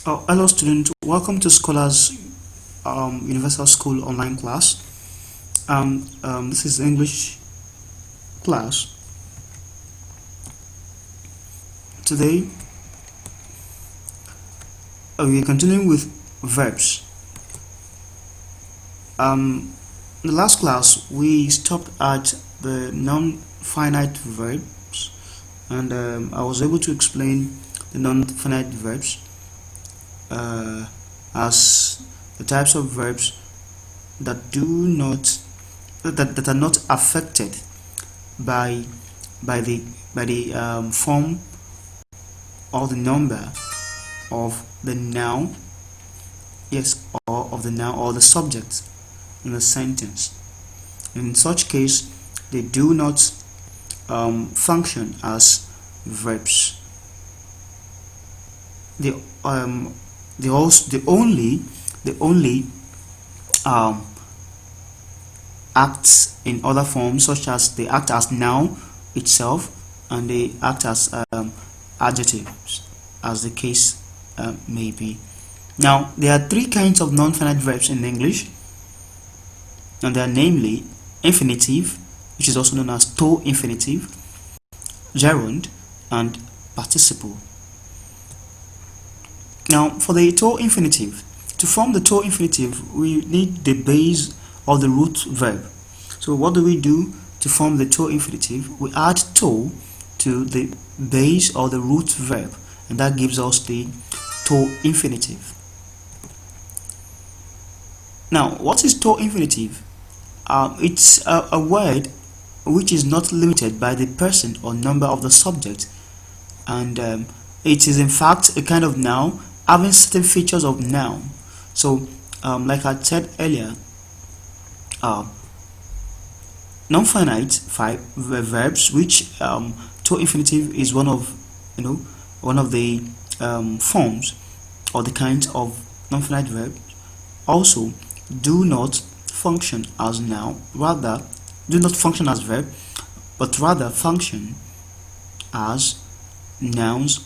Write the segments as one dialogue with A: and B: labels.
A: Hello students, welcome to Scholars Universal School online class. This is English class. Today we are continuing with verbs. In the last class we stopped at the non-finite verbs, and I was able to explain the non-finite verbs as the types of verbs that do not that are not affected by the form or the number of the noun, yes, or of the noun or the subject in the sentence. In such case, they do not function as verbs. They only act in other forms, such as they act as noun itself and they act as adjectives, as the case may be. Now, there are three kinds of non-finite verbs in English, and they are namely infinitive, which is also known as to infinitive, gerund, and participle. Now, for the to infinitive, to form the to infinitive, we need the base or the root verb. So what do we do to form the to infinitive? We add to the base or the root verb, and that gives us the to infinitive. Now, what is to infinitive? It's a word which is not limited by the person or number of the subject, and it is in fact a kind of noun having certain features of noun. So like I said earlier, non-finite verbs, which to infinitive is one of the forms or the kinds of non-finite verbs, also do not function as noun, rather do not function as verb, but rather function as nouns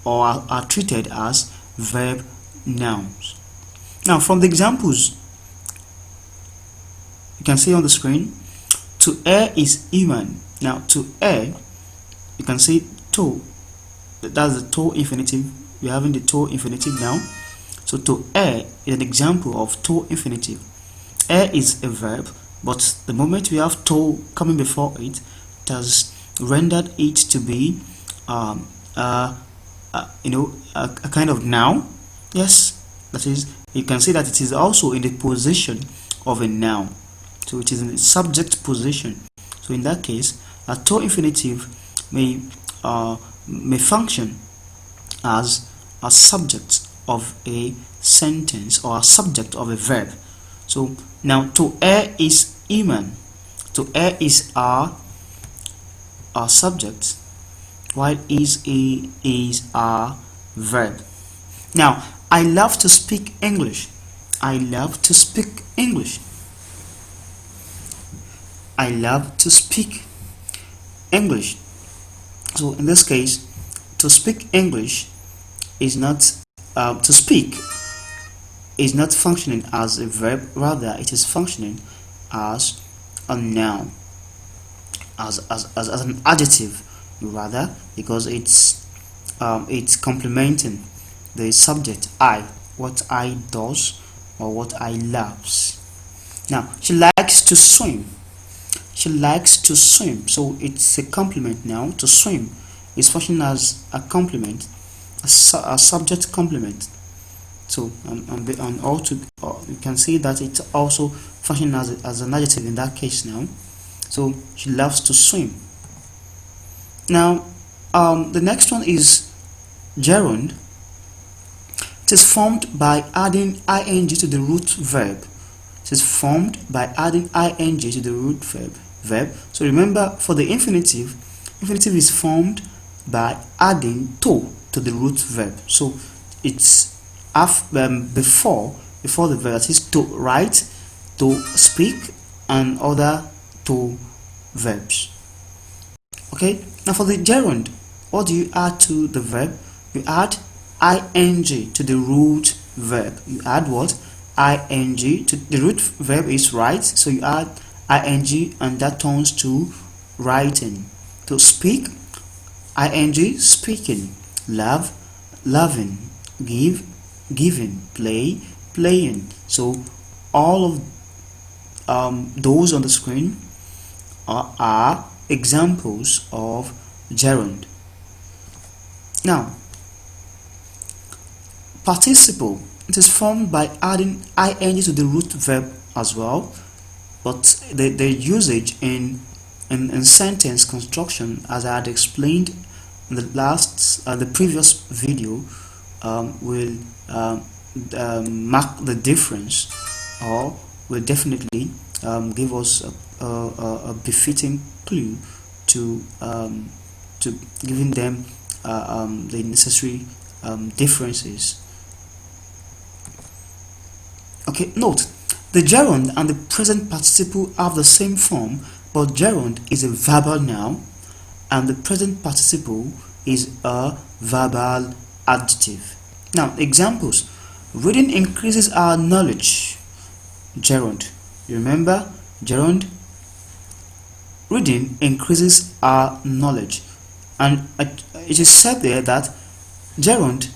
A: or are treated as verb nouns. Now, from the examples you can see on the screen, to err is human. Now, to err, you can see to, that's the to infinitive. We're having the to infinitive now. So to err is an example of to infinitive. Err is a verb, but the moment we have to coming before it, it has rendered it to be a kind of noun. Yes, that is, you can see that it is also in the position of a noun. So it is in the subject position. So in that case, a to infinitive may function as a subject of a sentence or a subject of a verb. So now, to err is human. To err is our subject, while is our verb. Now, I love to speak English. I love to speak English. I love to speak English. So in this case, to speak English is not to speak is not functioning as a verb, rather it is functioning as a noun, as an adjective, rather, because it's complementing the subject I, what I does or what I loves. Now, she likes to swim. She likes to swim. So it's a complement now. To swim is functioning as a complement, a subject complement. So and also you can see that it's also functioning as an adjective in that case now. So she loves to swim. Now the next one is gerund. It is formed by adding ing to the root verb. It is formed by adding ing to the root verb. So remember, for the infinitive is formed by adding to the root verb. So it's before the verb, that is to write, to speak, and other to verbs. Okay, now for the gerund, what do you add to the verb? You add ing to the root verb. You add what? Ing to the root verb is write, so you add ing and that turns to writing. To speak, ing speaking, love loving, give giving, play playing. So all of those on the screen are examples of gerund. Now, participle, it is formed by adding ing to the root verb as well, but the usage in sentence construction, as I had explained in the previous video, will mark the difference, or will definitely give us a befitting clue to giving them the necessary differences. Okay, note the gerund and the present participle have the same form, but gerund is a verbal noun and the present participle is a verbal adjective. Now, examples: reading increases our knowledge. Gerund. You remember gerund? Reading increases our knowledge, and it is said there that gerund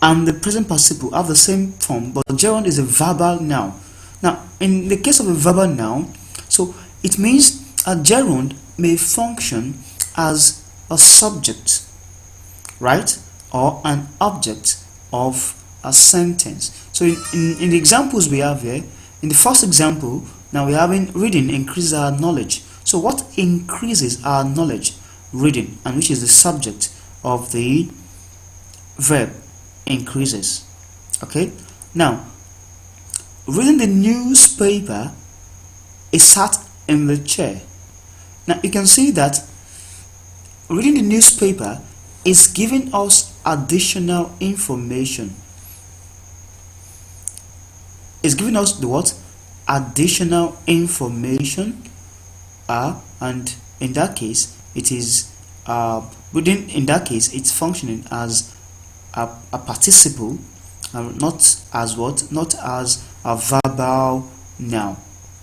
A: and the present participle have the same form, but gerund is a verbal noun. Now, in the case of a verbal noun, so it means a gerund may function as a subject, right, or an object of a sentence. So in the examples we have here, in the first example, now we're having reading increases our knowledge. So what increases our knowledge? Reading, and which is the subject of the verb increases. Okay, now reading the newspaper is sat in the chair. Now you can see that reading the newspaper is giving us additional information. It's giving us the what? Additional information, and in that case it is reading, in that case it's functioning as a participle, not as what? Not as a verbal noun,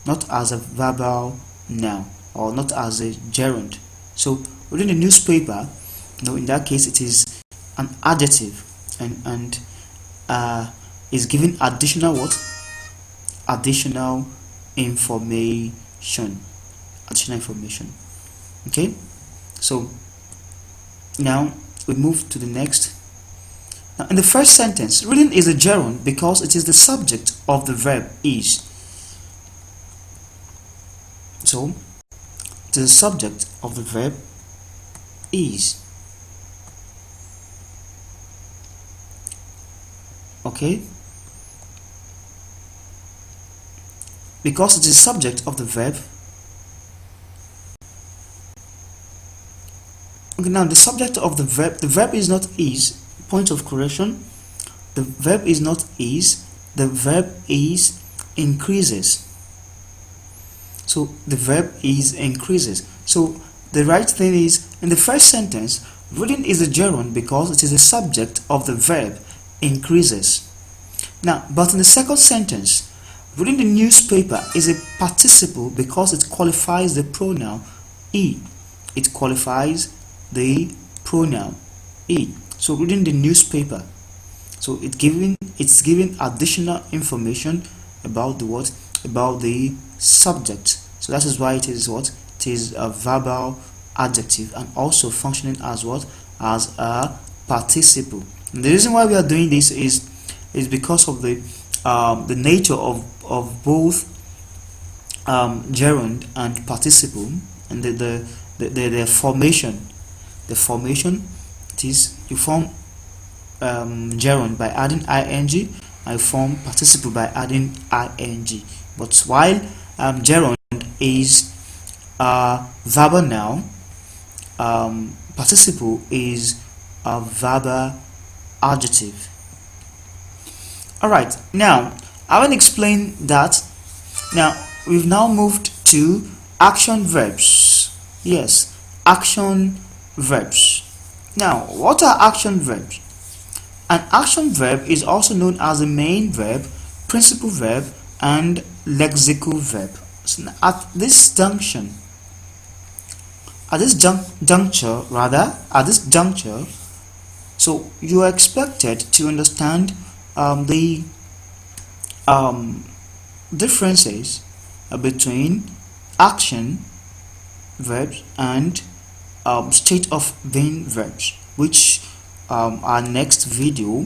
A: not as a verbal noun, or not as a gerund. So reading the newspaper, in that case it is an adjective, and is giving additional what? Additional information. Okay, so now we move to the next. Now, in the first sentence, reading is a gerund because it is the subject of the verb is. So it is the subject of the verb is. Okay, because it is subject of the verb. Okay, now the subject of the verb is not is. Point of correction: the verb is not is, the verb is increases. So the verb is increases. So the right thing is, in the first sentence, reading is a gerund because it is the subject of the verb increases. Now, but in the second sentence, reading the newspaper is a participle because it qualifies the pronoun he. It qualifies the pronoun he. So reading the newspaper, so it's giving additional information about the what? About the subject. So that is why it is what? It is a verbal adjective and also functioning as what? As a participle. And the reason why we are doing this is because of the nature of both gerund and participle, and the formation. The formation, it is you form gerund by adding ing, I form participle by adding ing. But while gerund is a verbal noun, participle is a verbal adjective. Alright, now I will explain that. Now we've now moved to action verbs. Yes, action verbs. Now, what are action verbs? An action verb is also known as a main verb, principal verb, and lexical verb. So at this juncture, so you are expected to understand the differences between action verbs and state of being verbs, which our next video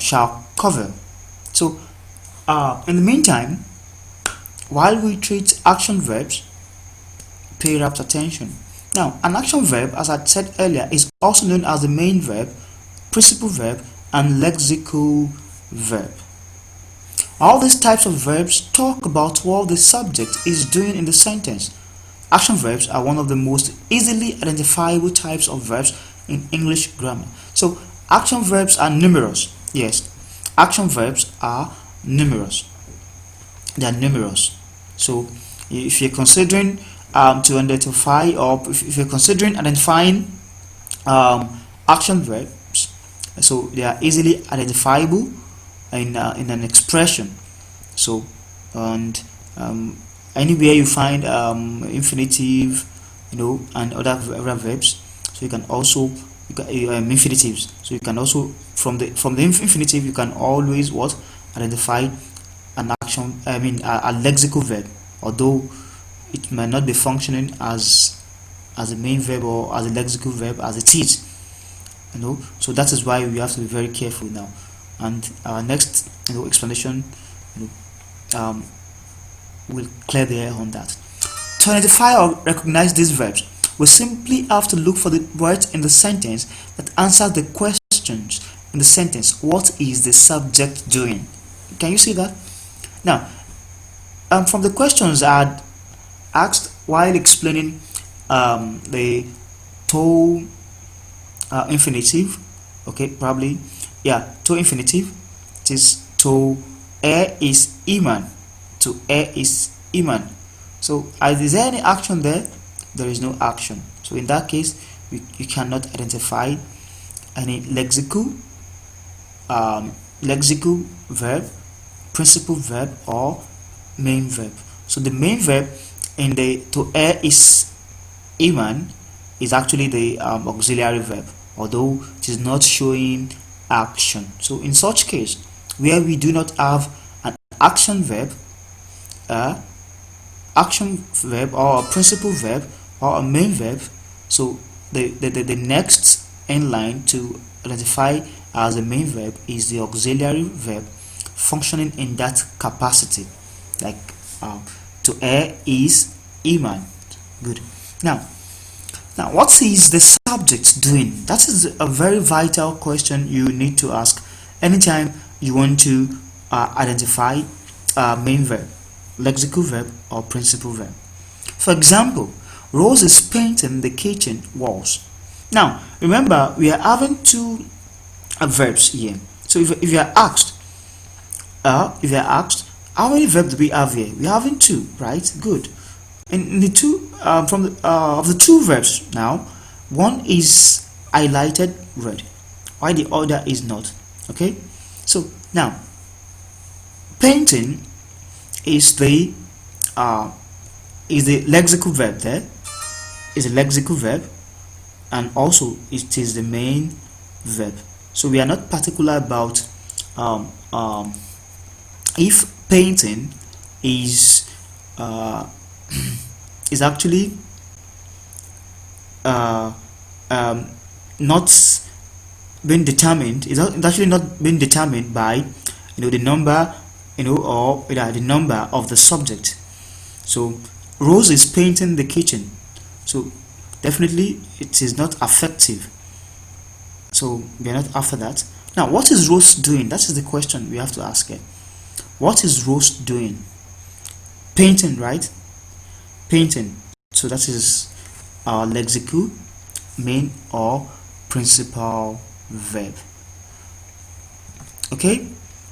A: shall cover. So in the meantime, while we treat action verbs, pay rapt attention. Now, an action verb, as I said earlier, is also known as the main verb, principal verb, and lexical verb. All these types of verbs talk about what the subject is doing in the sentence. Action verbs are one of the most easily identifiable types of verbs in English grammar. So, action verbs are numerous. Yes, action verbs are numerous. They are numerous. So, if you're considering to identify, or if you're considering identifying action verbs, so they are easily identifiable in an expression. So, and anywhere you find infinitive, and other verbs, so you can also infinitives. So you can also from the infinitive you can always identify an action. A lexical verb, although it might not be functioning as a main verb or as a lexical verb as it is. So that is why we have to be very careful now. And our next explanation will clear the air on that. To identify or recognize these verbs, we simply have to look for the words in the sentence that answer the questions in the sentence. What is the subject doing? Can you see that? Now, from the questions I had asked while explaining the to infinitive, okay, probably, yeah, to infinitive, it is to is iman. To is iman. So, is there any action there? There is no action. So, in that case, you cannot identify any lexical verb, principal verb, or main verb. So, the main verb in the to is iman is actually the auxiliary verb, although it is not showing action. So, in such case, where we do not have an action verb, or a principal verb or a main verb, so the next in line to identify as a main verb is the auxiliary verb functioning in that capacity, like to is iman. Good. Now what is the subject doing? That is a very vital question you need to ask anytime you want to identify main verb, lexical verb, or principal verb. For example, Rose is painting the kitchen walls. Now, remember, we are having two verbs here. So if you are asked, how many verbs do we have here? We are having two, right? Good. In the two of the two verbs now, one is highlighted red, while the other is not. Okay. So now, painting is the lexical verb. There is a lexical verb, and also it is the main verb. So we are not particular about if painting is actually not being determined. It's actually not being determined by the number or the number of the subject. So Rose is painting the kitchen, so definitely it is not affective. So we are not after that. Now, what is Rose doing? That is the question we have to ask her. What is Rose doing? Painting, right? Painting. So that is our lexical main or principal verb. Okay.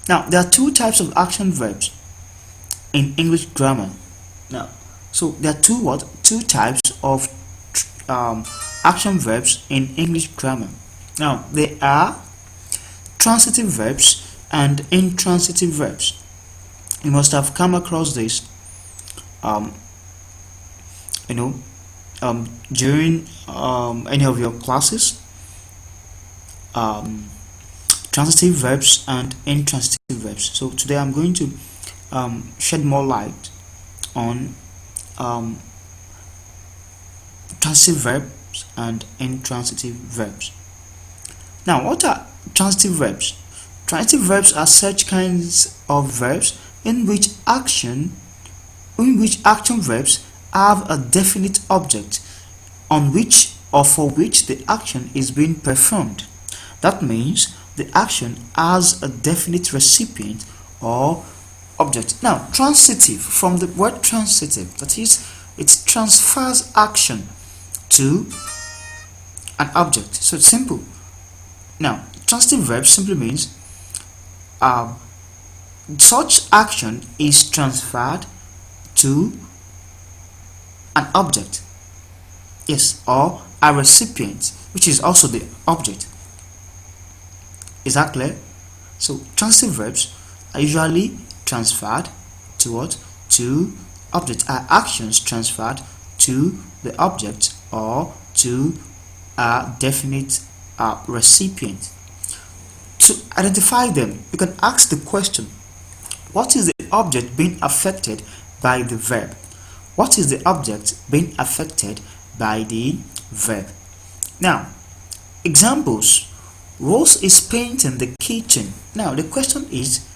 A: Now, there are two types of action verbs in English grammar. Now, so there are two types of action verbs in English grammar. Now, they are transitive verbs and intransitive verbs. You must have come across this, um, you know, during any of your classes. Transitive verbs and intransitive verbs. So today I'm going to shed more light on transitive verbs and intransitive verbs. Now, what are transitive verbs? Transitive verbs are such kinds of verbs in which action verbs have a definite object on which or for which the action is being performed. That means the action has a definite recipient or object. Now, transitive, from the word transitive, that is, it transfers action to an object. So it's simple. Now, transitive verb simply means such action is transferred to an object, yes, or a recipient, which is also the object. Is that clear? So transitive verbs are usually transferred to what? To object. Are actions transferred to the object or to a definite recipient. To identify them, you can ask the question, what is the object being affected by the verb? What is the object being affected by the verb? Now, examples. Rose is painting the kitchen. Now, the question is,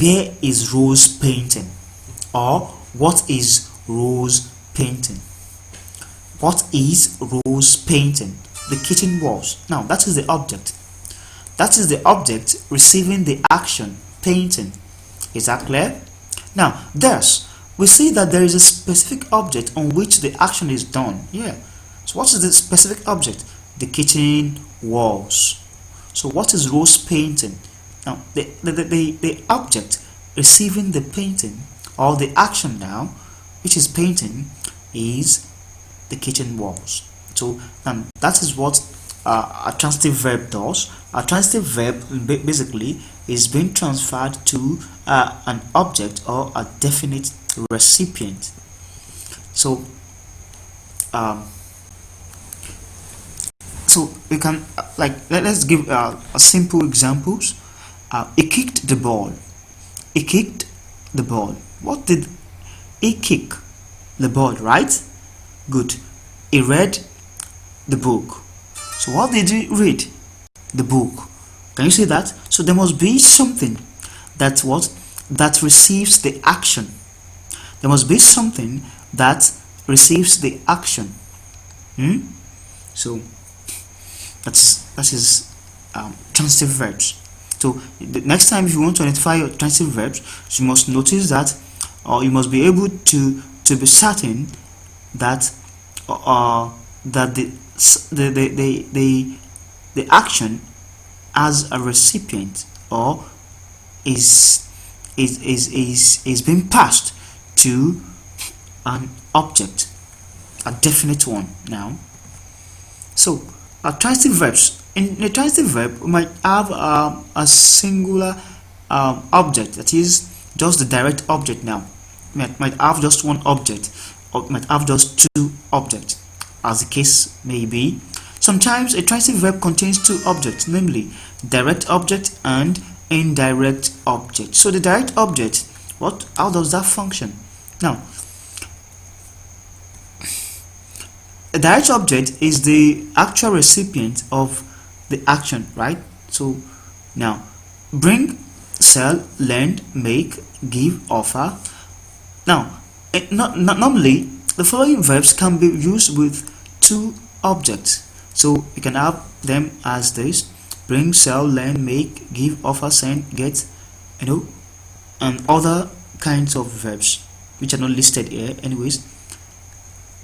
A: where is Rose painting? Or, what is Rose painting? What is Rose painting? The kitchen walls. Now, that is the object. That is the object receiving the action, painting. Is that clear? Now, thus, we see that there is a specific object on which the action is done. Yeah. So, what is the specific object? The kitchen walls. So, what is Rose painting? Now, the object receiving the painting, or the action now, which is painting, is the kitchen walls. So, that is what a transitive verb does. A transitive verb basically is being transferred to an object or a definite recipient. So, so we can let's give a simple examples. He kicked the ball. He kicked the ball. What did he kick? The ball, right? Good. He read the book. So what did he read? The book. Can you see that? So there must be something that receives the action. There must be something that receives the action. So that is transitive verbs. So the next time if you want to identify your transitive verbs, you must notice that, or you must be able to be certain that that the action as a recipient or is being passed to an object, a definite one. Now, so transitive verbs. In a transitive verb, we might have a singular object, that is just the direct object. Now, we might have just one object, or might have just two objects, as the case may be. Sometimes a transitive verb contains two objects, namely direct object and indirect object. So the direct object, how does that function? Now, a direct object is the actual recipient of the action, right? So now, bring, sell, lend, make, give, offer. Now, normally the following verbs can be used with two objects. So you can have them as this: bring, sell, lend, make, give, offer, send, get, and other kinds of verbs which are not listed here anyways.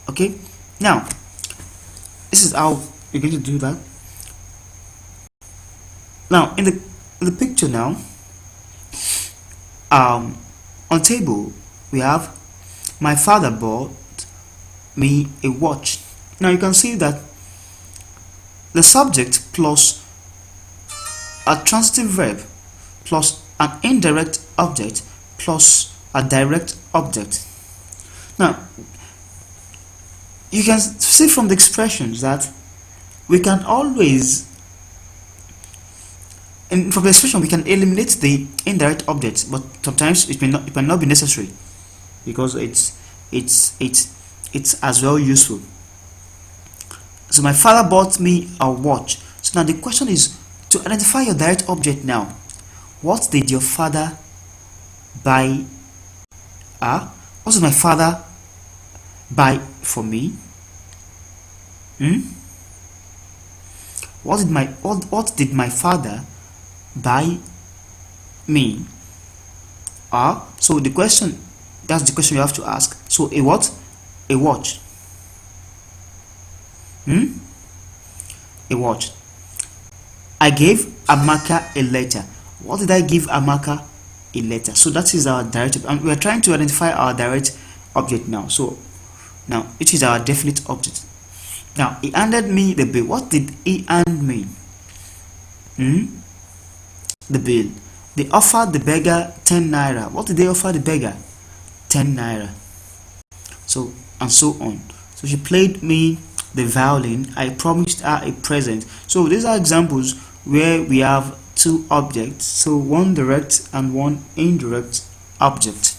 A: Okay, now this is how you're going to do that. Now in the picture now, on table we have, my father bought me a watch. Now you can see that the subject plus a transitive verb plus an indirect object plus a direct object. Now you can see from the expressions that we can always, and from the expression we can eliminate the indirect object, but sometimes it might not be necessary because it's as well useful. So my father bought me a watch. So now the question is to identify your direct object. Now, what did your father buy? What did my father buy for me? What did my father buy me? So the question, that's the question you have to ask. So a what? A watch. A watch. I gave Amaka a letter. What did I give Amaka? A letter. So that is our direct, and we are trying to identify our direct object now. So now it is our definite object. Now he handed me the bill. What did he hand me? The bill. They offered the beggar 10 naira. What did they offer the beggar? 10 naira. So and so on. So she played me the violin. I promised her a present. So these are examples where we have two objects, so one direct and one indirect object.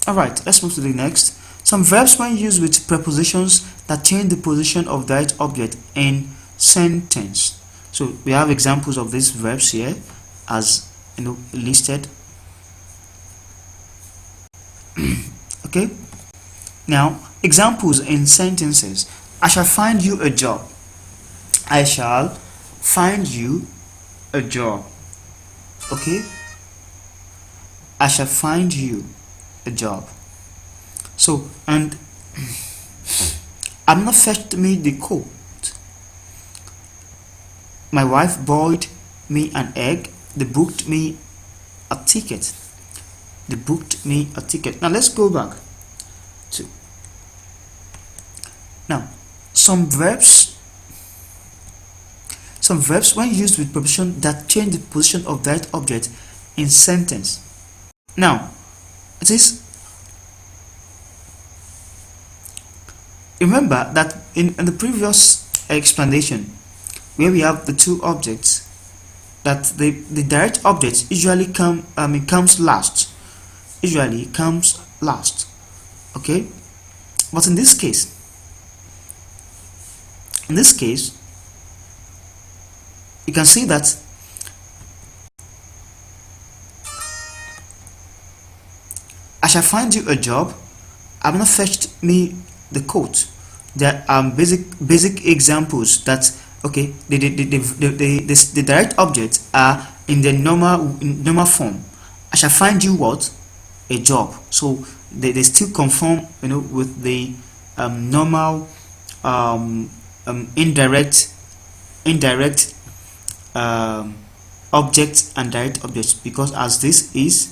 A: Alright, let's move to the next. Some verbs when used with prepositions that change the position of that object in sentence. So we have examples of these verbs here as listed. Okay, now examples in sentences. I shall find you a job. I shall find you a job. Okay, I shall find you a job. So, and Amna fetched me the coat. My wife boiled me an egg. They booked me a ticket. They booked me a ticket. Now let's go back to now some verbs when used with preposition that change the position of that object in sentence. Now it is, remember that in the previous explanation where we have the two objects, that the direct object usually comes last. Usually comes last. Okay, but in this case, you can see that I shall find you a job. Amna fetched me the coat. There are basic examples that okay, the direct objects are in the normal form. I shall find you what? A job. So they still conform with the normal indirect objects and direct objects, because as this is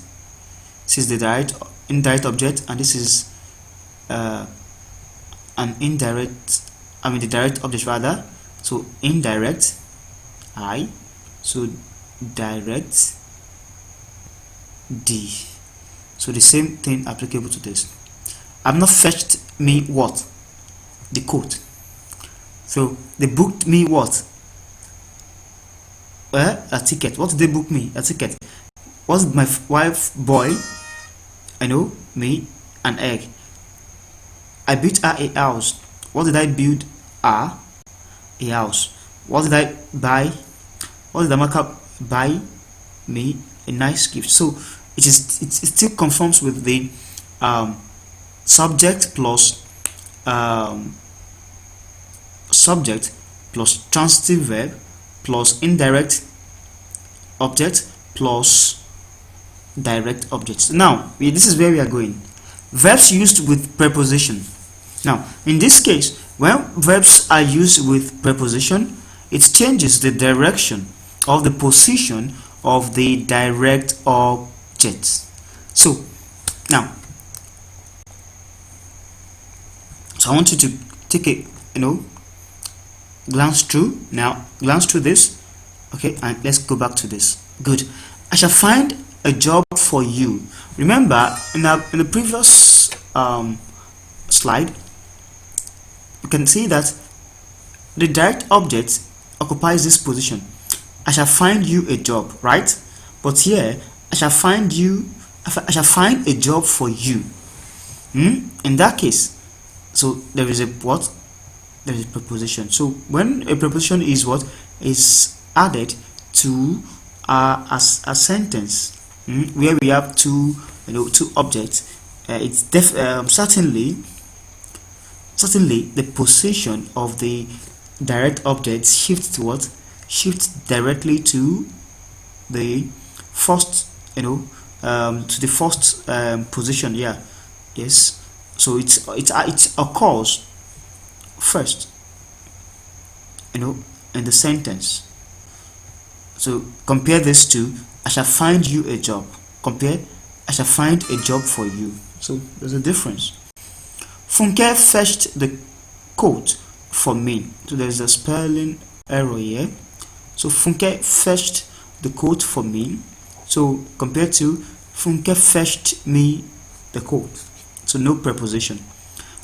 A: the indirect object, and this is an indirect, the direct object rather. So indirect I, so direct D. So the same thing applicable to this. I've not fetched me what? The coat. So they booked me what? A ticket. What did they book me? A ticket. What did my wife boil? Me an egg. I built her a house. What did I build her? A house. What did I buy? What did Amaka buy me? A nice gift. So it still conforms with the subject plus transitive verb plus indirect object plus direct objects. Now this is where we are going. Verbs used with preposition. Now in this case, when verbs are used with preposition, it changes the direction of the position of the direct objects. So now, I want you to take glance through. Now glance through this. Okay, and let's go back to this. Good. I shall find a job for you. Remember, in the previous slide, you can see that the direct object occupies this position. I shall find you a job, right? But here, I shall find a job for you. In that case, so there is a what? There is a preposition. So when a preposition is what is added to a sentence, where we have two objects, it's certainly the position of the direct object shifts to what? Shifts directly to the first, to the first position. Yeah, yes. So it occurs first, in the sentence. So compare this to I shall find you a job. Compare I shall find a job for you. So there's a difference. Funke fetched the coat for me. So there's a spelling error here. So Funke fetched the coat for me. So compared to Funke fetched me the coat. So no preposition.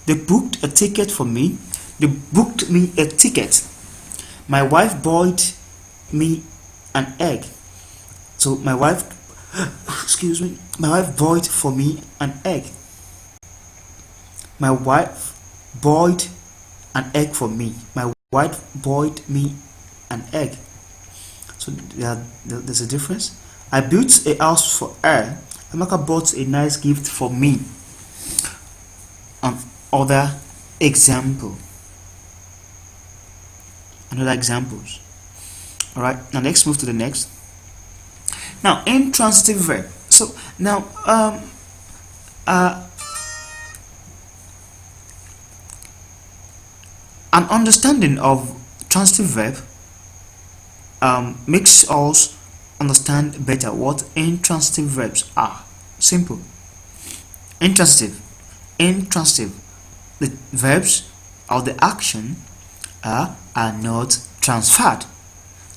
A: They booked a ticket for me. They booked me a ticket. My wife bought me an egg. So my wife bought for me an egg. My wife bought an egg for me. My wife bought me an egg. So there's a difference. I built a house for her. Amaka bought a nice gift for me. Another example. Another examples. All right. Now let's move to the next. Now intransitive verb. So now an understanding of transitive verb makes us understand better what intransitive verbs are. Simple. Intransitive. The verbs or the action are not transferred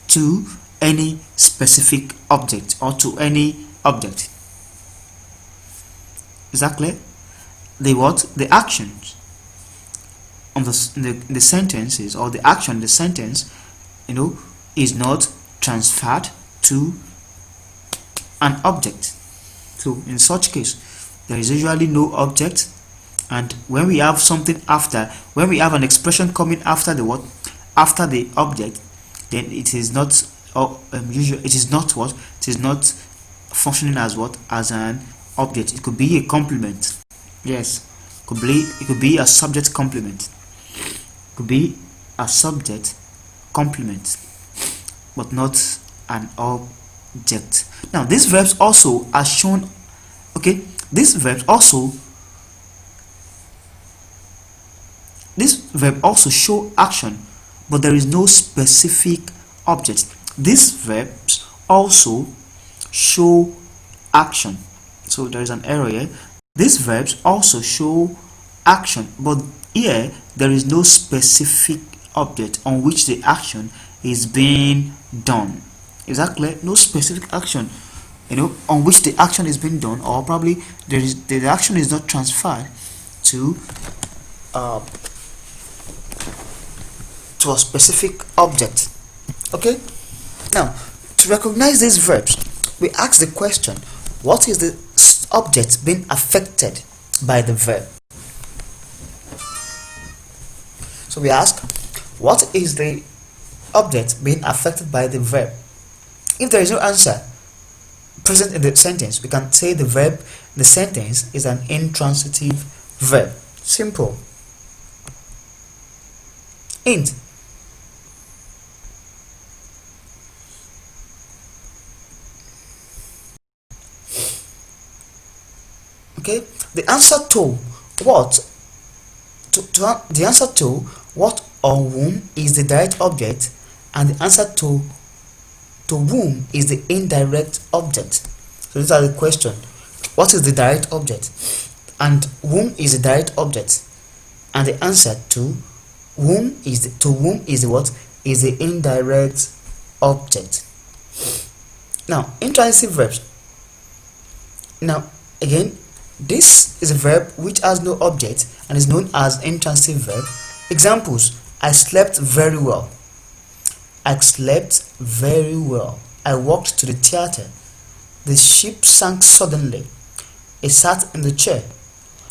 A: to any specific object or to any object. Is that clear? The actions on the sentences, or the action in the sentence, is not transferred to an object. So in such case, there is usually no object, and when we have something after, when we have an expression coming after the after the object, then it is not it is not functioning as an object. It could be a complement. Yes, it could be a subject complement. Could be a subject complement, but not an object. Now these verbs also are shown. Okay, these verbs also show action, but there is no specific object. These verbs also show action. So there is an error here. These verbs also show action, but here there is no specific object on which the action is being done. Is that clear? No specific action, on which the action is being done, or probably the action is not transferred to a specific object. Okay. Now, to recognize these verbs, we ask the question: what is the object being affected by the verb? So we ask, what is the object being affected by the verb? If there is no answer present in the sentence, we can say the verb in the sentence is an intransitive verb. Simple. Int. Okay, the answer to what or whom is the direct object, and the answer to whom is the indirect object. So these are the question: what is the direct object, and whom is the direct object, and the answer to To whom is the what? Is the indirect object. Now, intransitive verbs. Now, again, this is a verb which has no object and is known as intransitive verb. Examples: I slept very well. I slept very well. I walked to the theater. The ship sank suddenly. It sat in the chair.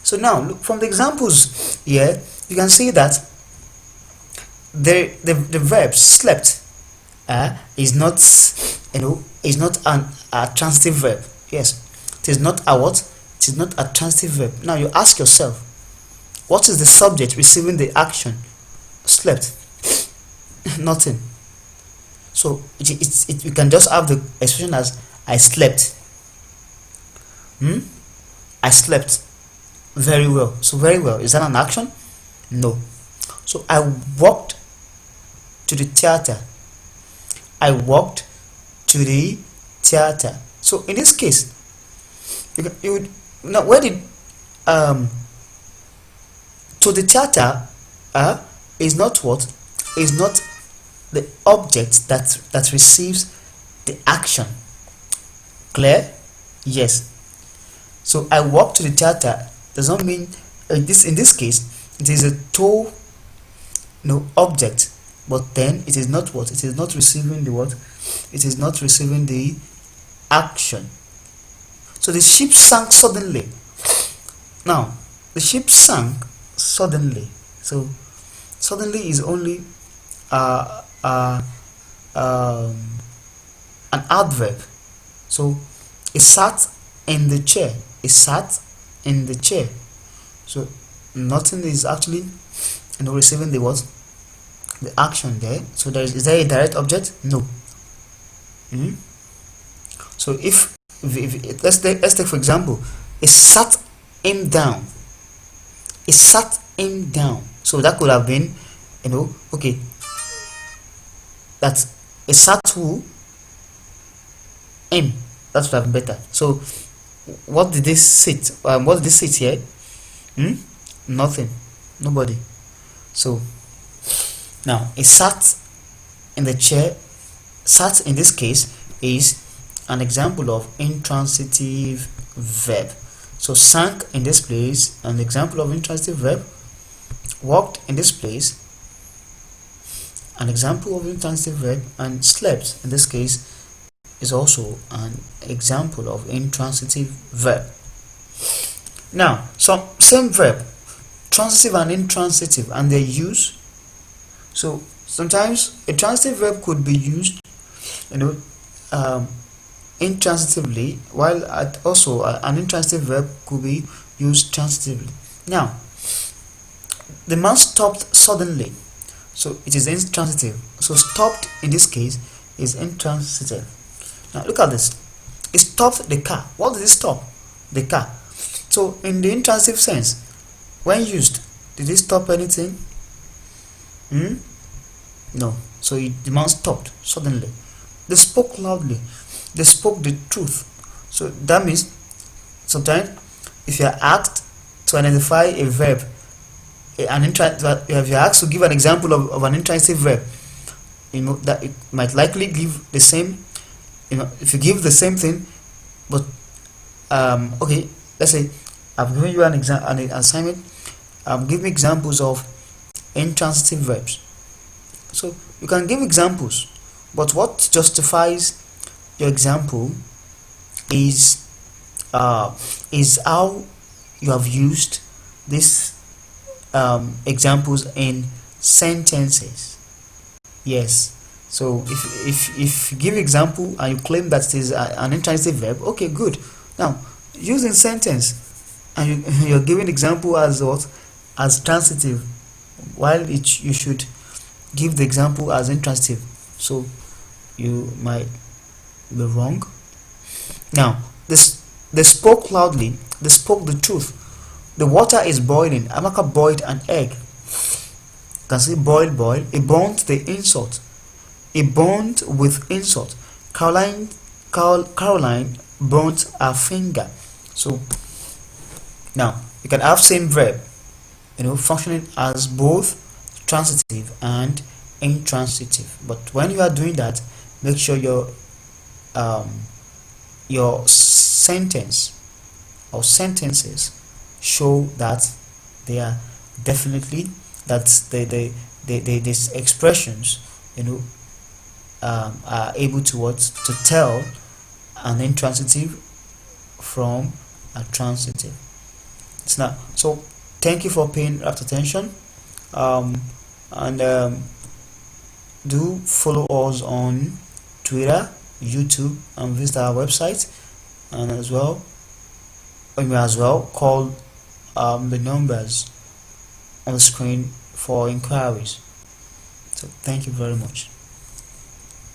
A: So now, look from the examples here, you can see that the verb slept is not, is not a transitive verb. Yes, it is not a what? It is not a transitive verb. Now you ask yourself, what is the subject receiving the action? Slept. Nothing. So you can just have the expression as I slept. I slept very well. So very well, is that an action? No. So I walked to the theater. I walked to the theater. So in this case, you would now, where did so the theater is not what? Is not the object that receives the action. Clear? Yes. So I walk to the theater does not mean in this case it is a object, but then it is not what? It is not receiving the what? It is not receiving the action. So the ship sank suddenly. Now the ship sank suddenly. So suddenly is only an adverb. So it sat in the chair. It sat in the chair. So nothing is actually receiving the what? The action there. So is there a direct object? No. So if let's take for example, it sat him down. It sat him down. So that could have been, okay, that it sat who? Him. That would have been better. So what did this sit? What did this sit here? Nothing. Nobody. So now it sat in the chair. Sat in this case is an example of intransitive verb. So sank in this place, an example of intransitive verb. Walked in this place, an example of intransitive verb, and slept in this case is also an example of intransitive verb. Now, so same verb, transitive and intransitive, and their use. So sometimes a transitive verb could be used, intransitively, while also an intransitive verb could be used transitively. Now, the man stopped suddenly, so it is intransitive. So stopped in this case is intransitive. Now look at this. It stopped the car. What did it stop? The car. So in the intransitive sense, when used, did it stop anything? No. So the man stopped suddenly. They spoke loudly. They spoke the truth. So that means sometimes if you are asked to identify a verb, if you are asked to give an example of an intransitive verb, that it might likely give the same. If you give the same thing, but okay, let's say I've given you an assignment. Give me examples of intransitive verbs. So you can give examples, but what justifies your example is how you have used these examples in sentences. Yes. So if you give example and you claim that it is an intransitive verb, okay, good. Now using sentence and you're giving example as what? As transitive, while you should give the example as intransitive. So you might be wrong. Now they spoke loudly. They spoke the truth. The water is boiling. Amaka boiled an egg. You can see boil. It burnt the insult. It burnt with insult. Caroline burnt her finger. So now you can have same verb, functioning as both transitive and intransitive. But when you are doing that, make sure your sentence or sentences show that they are definitely that these expressions, are able to tell an intransitive from a transitive. So thank you for paying rapt attention, and do follow us on Twitter, YouTube, and visit our website. And as well, you may as well call the numbers on the screen for inquiries. So thank you very much.